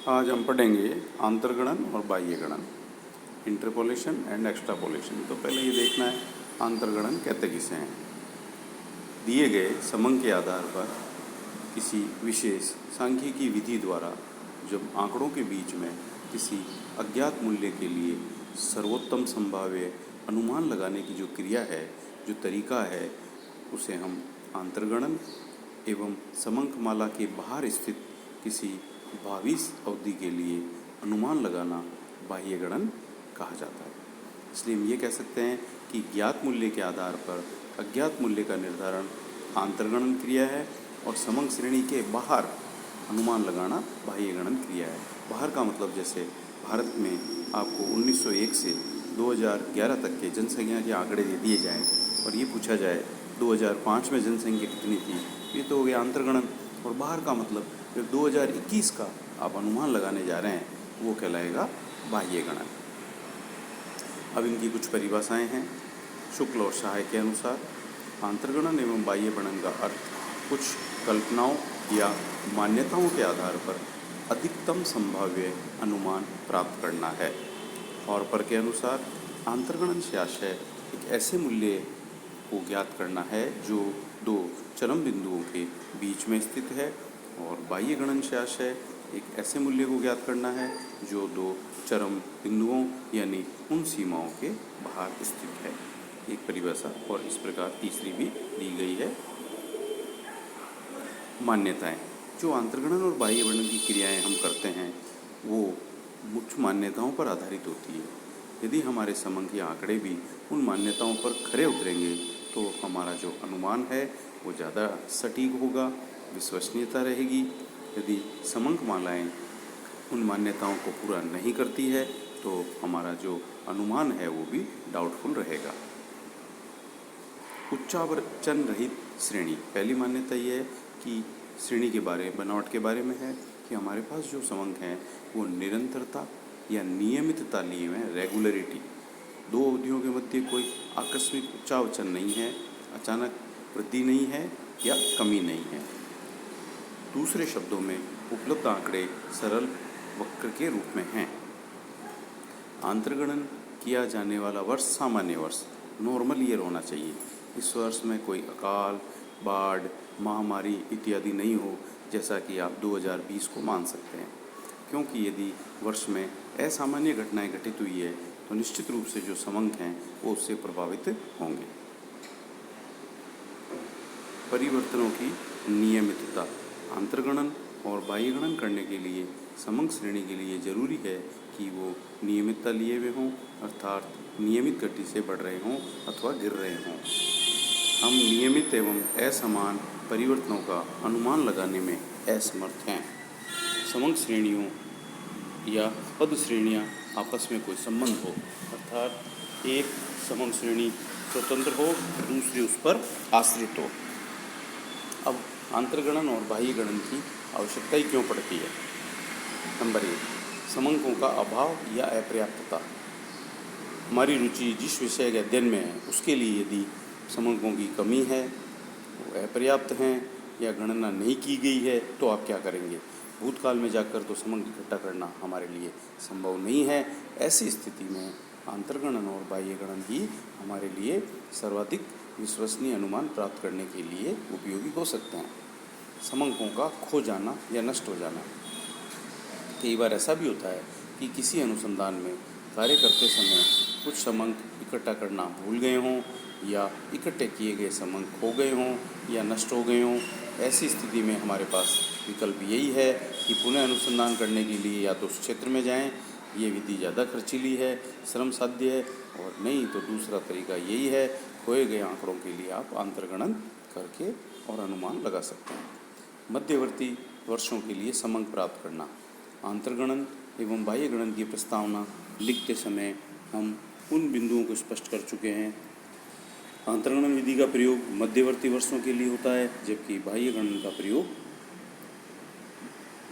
आज हम पढ़ेंगे आंतरगणन और बाह्य गणन, इंटरपोलेशन एंड एक्स्ट्रापोलेशन। तो पहले ये देखना है आंतरगणन कहते किसे हैं। दिए गए समंक के आधार पर किसी विशेष सांख्यिकी विधि द्वारा जब आंकड़ों के बीच में किसी अज्ञात मूल्य के लिए सर्वोत्तम संभाव्य अनुमान लगाने की जो क्रिया है, जो तरीका है, उसे हम आंतरगणन एवं समंक माला के बाहर स्थित किसी भावी अवधि के लिए अनुमान लगाना बाह्य गणन कहा जाता है। इसलिए हम ये कह सकते हैं कि ज्ञात मूल्य के आधार पर अज्ञात मूल्य का निर्धारण आंतरगणन क्रिया है और समंक श्रेणी के बाहर अनुमान लगाना बाह्य गणन क्रिया है। बाहर का मतलब जैसे भारत में आपको 1901 से 2011 तक के जनसंख्या के आंकड़े दे दिए जाएं और ये पूछा जाए 2005 में जनसंख्या कितनी थी, ये तो हो गया आंतरगणन। और बाहर का मतलब जब 2021 का आप अनुमान लगाने जा रहे हैं वो कहलाएगा बाह्य गणन। अब इनकी कुछ परिभाषाएं हैं। शुक्ल और सहाय के अनुसार आंतरगणन एवं बाह्य गणन का अर्थ कुछ कल्पनाओं या मान्यताओं के आधार पर अधिकतम संभाव्य अनुमान प्राप्त करना है। हॉर्पर के अनुसार आंतरगणन से आशय एक ऐसे मूल्य को ज्ञात करना है जो दो चरम बिंदुओं के बीच में स्थित है, और बाह्य गणन से आशय एक ऐसे मूल्य को ज्ञात करना है जो दो चरम बिंदुओं यानी उन सीमाओं के बाहर स्थित है। एक परिभाषा और इस प्रकार तीसरी भी दी गई है। मान्यताएं, जो आंतरगणन और बाह्य गणन की क्रियाएं हम करते हैं वो मुख्य मान्यताओं पर आधारित होती है। यदि हमारे समंक या आंकड़े भी उन मान्यताओं पर खरे उतरेंगे तो हमारा जो अनुमान है वो ज़्यादा सटीक होगा, विश्वसनीयता रहेगी। यदि समंक मालाएं उन मान्यताओं को पूरा नहीं करती है तो हमारा जो अनुमान है वो भी डाउटफुल रहेगा। उच्चावचन रहित श्रेणी, पहली मान्यता ये है कि श्रेणी के बारे बनावट के बारे में है कि हमारे पास जो समंक हैं वो निरंतरता या नियमितता लिए हुए हैं, रेगुलरिटी। दो अवधियों के मध्य कोई आकस्मिक उच्चावचन नहीं है, अचानक वृद्धि नहीं है या कमी नहीं है। दूसरे शब्दों में उपलब्ध आंकड़े सरल वक्र के रूप में हैं। आंतरगणन किया जाने वाला वर्ष सामान्य वर्ष, नॉर्मल ईयर होना चाहिए। इस वर्ष में कोई अकाल, बाढ़, महामारी इत्यादि नहीं हो, जैसा कि आप 2020 को मान सकते हैं, क्योंकि यदि वर्ष में असामान्य घटनाएं घटित हुई है तो निश्चित रूप से जो समंक हैं वो उससे प्रभावित होंगे। परिवर्तनों की नियमितता, आंतरगणन और बाह्य गणन करने के लिए समंक श्रेणी के लिए जरूरी है कि वो नियमितता लिए हुए हों, अर्थात नियमित गति से बढ़ रहे हों अथवा गिर रहे हों। हम नियमित एवं असमान परिवर्तनों का अनुमान लगाने में असमर्थ हैं। समंक श्रेणियों या पद श्रेणियाँ आपस में कोई संबंध हो, अर्थात एक समंक श्रेणी स्वतंत्र हो, दूसरी उस पर आश्रित हो। अब आंतरगणन और बाह्य गणन की आवश्यकता ही क्यों पड़ती है? नंबर 1, समंकों का अभाव या अपर्याप्तता। हमारी रुचि जिस विषय के अध्ययन में है उसके लिए यदि समंकों की कमी है, वो अपर्याप्त हैं या गणना नहीं की गई है तो आप क्या करेंगे? भूतकाल में जाकर तो समंक इकट्ठा करना हमारे लिए संभव नहीं है। ऐसी स्थिति में आंतरगणन और बाह्य गणन ही हमारे लिए सर्वाधिक विश्वसनीय अनुमान प्राप्त करने के लिए उपयोगी हो सकते हैं। समंकों का खो जाना या नष्ट हो जाना, कई बार ऐसा भी होता है कि किसी अनुसंधान में कार्य करते समय कुछ समंक इकट्ठा करना भूल गए हों या इकट्ठे किए गए समंक खो गए हों या नष्ट हो गए हों। ऐसी स्थिति में हमारे पास विकल्प यही है कि पुनः अनुसंधान करने के लिए या तो उस क्षेत्र में जाएं, ये विधि ज़्यादा खर्चीली है, श्रम साध्य है, और नहीं तो दूसरा तरीका यही है, खोए गए आंकड़ों के लिए आप आंतरगणन करके और अनुमान लगा सकते हैं। मध्यवर्ती वर्षों के लिए समंक प्राप्त करना, आंतरगणन एवं बाह्य गणन की प्रस्तावना लिखते समय हम उन बिंदुओं को स्पष्ट कर चुके हैं। आंतरगणन विधि का प्रयोग मध्यवर्ती वर्षों के लिए होता है, जबकि बाह्य गणन का प्रयोग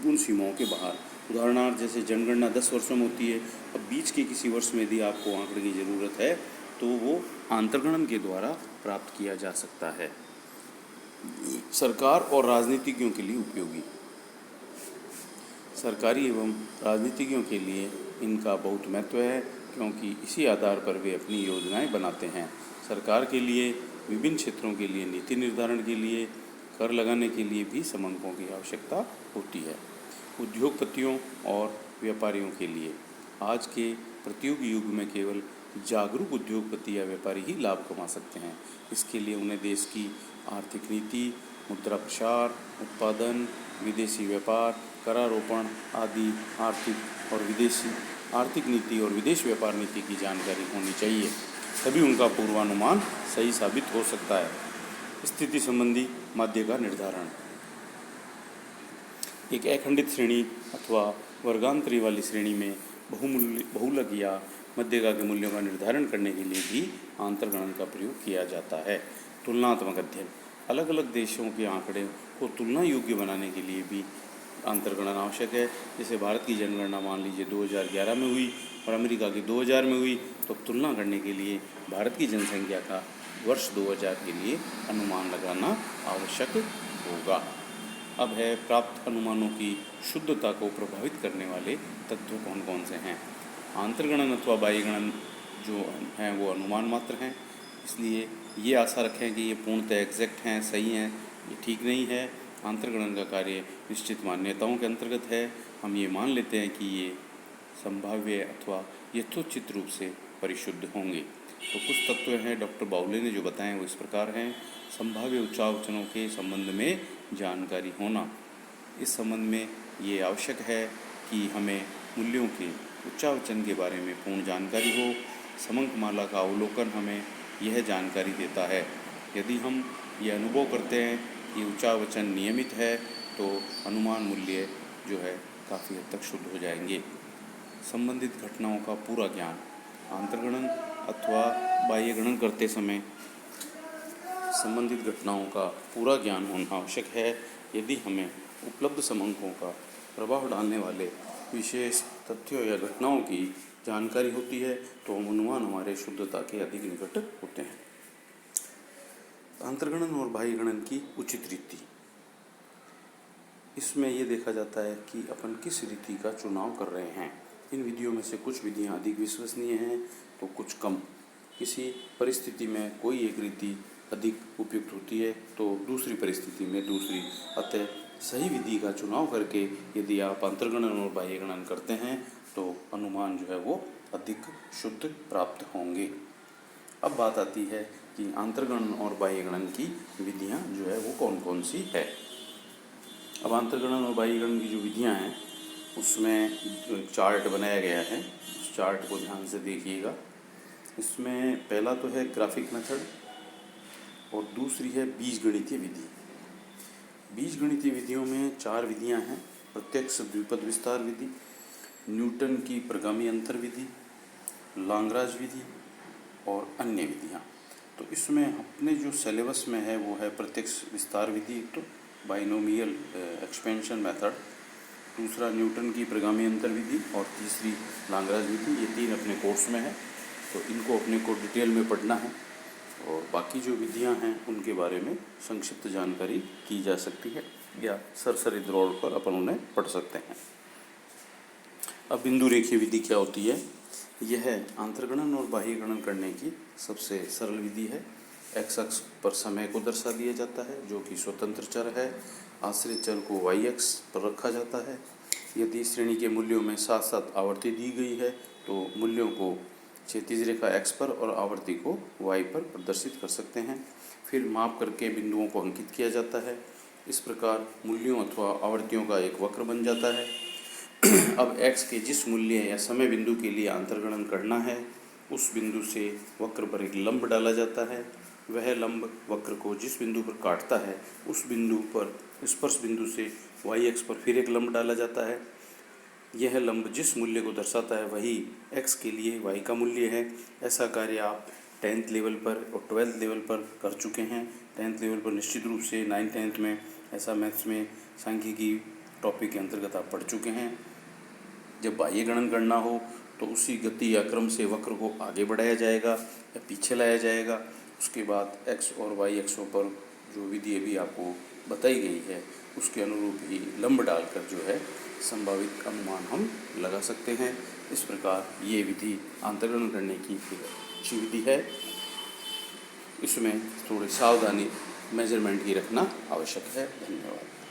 उन सीमाओं के बाहर। उदाहरणार्थ जैसे जनगणना 10 वर्षों में होती है, अब बीच के किसी वर्ष में यदि आपको आंकड़े की ज़रूरत है तो वो आंतरगणन के द्वारा प्राप्त किया जा सकता है। सरकार और राजनीतिज्ञों के लिए उपयोगी, सरकारी एवं राजनीतिज्ञों के लिए इनका बहुत महत्व है, क्योंकि इसी आधार पर वे अपनी योजनाएं बनाते हैं। सरकार के लिए विभिन्न क्षेत्रों के लिए नीति निर्धारण के लिए कर लगाने के लिए भी समंकों की आवश्यकता होती है। उद्योगपतियों और व्यापारियों के लिए आज के प्रतियोगी युग में केवल जागरूक उद्योगपति या व्यापारी ही लाभ कमा सकते हैं। इसके लिए उन्हें देश की आर्थिक नीति, मुद्रा प्रसार, उत्पादन, विदेशी व्यापार, करारोपण आदि आर्थिक नीति और विदेश व्यापार नीति की जानकारी होनी चाहिए, तभी उनका पूर्वानुमान सही साबित हो सकता है। स्थिति संबंधी माध्य का निर्धारण। एक अखंडित श्रेणी अथवा वर्गांतरी वाली श्रेणी में बहुलक या मध्यका के मूल्यों का निर्धारण करने के लिए भी आंतरगणन का प्रयोग किया जाता है। तुलनात्मक अध्ययन। अलग अलग देशों के आंकड़े को तुलना योग्य बनाने के लिए भी अंतर्गणन आवश्यक है। जैसे भारत की जनगणना मान लीजिए 2011 में हुई और अमेरिका की 2000 में हुई, तो तुलना करने के लिए भारत की जनसंख्या का वर्ष 2000 के लिए अनुमान लगाना आवश्यक होगा। अब है प्राप्त अनुमानों की शुद्धता को प्रभावित करने वाले तत्व कौन कौन से हैं। आंतरगणन अथवा बाह्यगणन जो हैं वो अनुमान मात्र हैं, इसलिए ये आशा रखें कि ये पूर्णतः एग्जैक्ट हैं, सही हैं, ये ठीक नहीं है। आंतरगणन का कार्य निश्चित मान्यताओं के अंतर्गत है। हम ये मान लेते हैं कि ये संभाव्य अथवा यथोचित रूप से परिशुद्ध होंगे। तो कुछ तत्व हैं डॉक्टर बाउले ने जो बताएं वो इस प्रकार हैं। संभाव्य उच्चावचनों के संबंध में जानकारी होना। इस संबंध में ये आवश्यक है कि हमें मूल्यों के उच्चावचन के बारे में पूर्ण जानकारी हो। समंकमाला का अवलोकन हमें यह जानकारी देता है। यदि हम ये अनुभव करते हैं कि उच्चावचन नियमित है तो अनुमान मूल्य जो है काफ़ी हद तक शुद्ध हो जाएंगे। संबंधित घटनाओं का पूरा ज्ञान। आंतरगणन अथवा बाह्यगणन करते समय संबंधित घटनाओं का पूरा ज्ञान होना आवश्यक है। यदि हमें उपलब्ध समंकों का प्रभाव डालने वाले विशेष तथ्यों या घटनाओं की जानकारी होती है तो अनुमान हमारे शुद्धता के अधिक निकट होते हैं। आंतरगणन और बाह्यगणन की उचित रीति। इसमें यह देखा जाता है कि अपन किस रीति का चुनाव कर रहे हैं। इन विधियों में से कुछ विधियां अधिक विश्वसनीय हैं तो कुछ कम। किसी परिस्थिति में कोई एक रीति अधिक उपयुक्त होती है तो दूसरी परिस्थिति में दूसरी। अतः सही विधि का चुनाव करके यदि आप अंतर्गणन और बाह्यगणन करते हैं तो अनुमान जो है वो अधिक शुद्ध प्राप्त होंगे। अब बात आती है कि अंतर्गणन और बाह्यगणन की विधियां जो है वो कौन कौन सी है। अब अंतर्गणन और बाह्यगणन की जो विधियां हैं उसमें जो चार्ट बनाया गया है उस चार्ट को ध्यान से देखिएगा। इसमें पहला तो है ग्राफिक मेथड और दूसरी है बीजगणितीय विधि। बीजगणितीय विधियों में 4 विधियां हैं। प्रत्यक्ष द्विपद विस्तार विधि, न्यूटन की प्रगामी अंतर विधि, लाग्रांज विधि और अन्य विधियां। तो इसमें अपने जो सिलेबस में है वो है प्रत्यक्ष विस्तार विधि, तो बाइनोमियल एक्सपेंशन मेथड, दूसरा न्यूटन की प्रगामी अंतर विधि और तीसरी लाग्रांज विधि। ये 3 अपने कोर्स में है तो इनको अपने को डिटेल में पढ़ना है और बाकी जो विधियां हैं उनके बारे में संक्षिप्त जानकारी की जा सकती है या सरसरी दौड़ पर अपन उन्हें पढ़ सकते हैं। अब बिंदु रेखीय विधि क्या होती है। यह अंतर्गणन और बाह्यगणन करने की सबसे सरल विधि है। एक्स अक्ष पर समय को दर्शा दिया जाता है जो कि स्वतंत्र चर है। आश्रित चर को वाई अक्ष पर रखा जाता है। यदि श्रेणी के मूल्यों में साथ साथ आवर्ती दी गई है तो मूल्यों को क्षैतिज रेखा x पर और आवर्ती को y पर प्रदर्शित कर सकते हैं। फिर माप करके बिंदुओं को अंकित किया जाता है। इस प्रकार मूल्यों अथवा आवर्तियों का एक वक्र बन जाता है। अब x के जिस मूल्य या समय बिंदु के लिए अंतर्गणन करना है उस बिंदु से वक्र पर एक लंब डाला जाता है। वह लंब वक्र को जिस बिंदु पर काटता है उस बिंदु पर स्पर्श बिंदु से y अक्ष पर फिर एक लंब डाला जाता है। यह लंब जिस मूल्य को दर्शाता है वही x के लिए y का मूल्य है। ऐसा कार्य आप 10th लेवल पर और 12th लेवल पर कर चुके हैं। 10th लेवल पर निश्चित रूप से 9th 10th में ऐसा मैथ्स में सांख्यिकी टॉपिक के अंतर्गत आप पढ़ चुके हैं। जब बाह्यगणन करना हो तो उसी गति या क्रम से वक्र को आगे बढ़ाया जाएगा या पीछे लाया जाएगा। उसके बाद x और y अक्षों पर जो विधि अभी आपको बताई गई है उसके अनुरूप ही लंब डालकर जो है संभावित अनुमान हम लगा सकते हैं। इस प्रकार ये विधि अंतर्गणन करने की एक अच्छी विधि है। इसमें थोड़ी सावधानी मेजरमेंट की रखना आवश्यक है। धन्यवाद।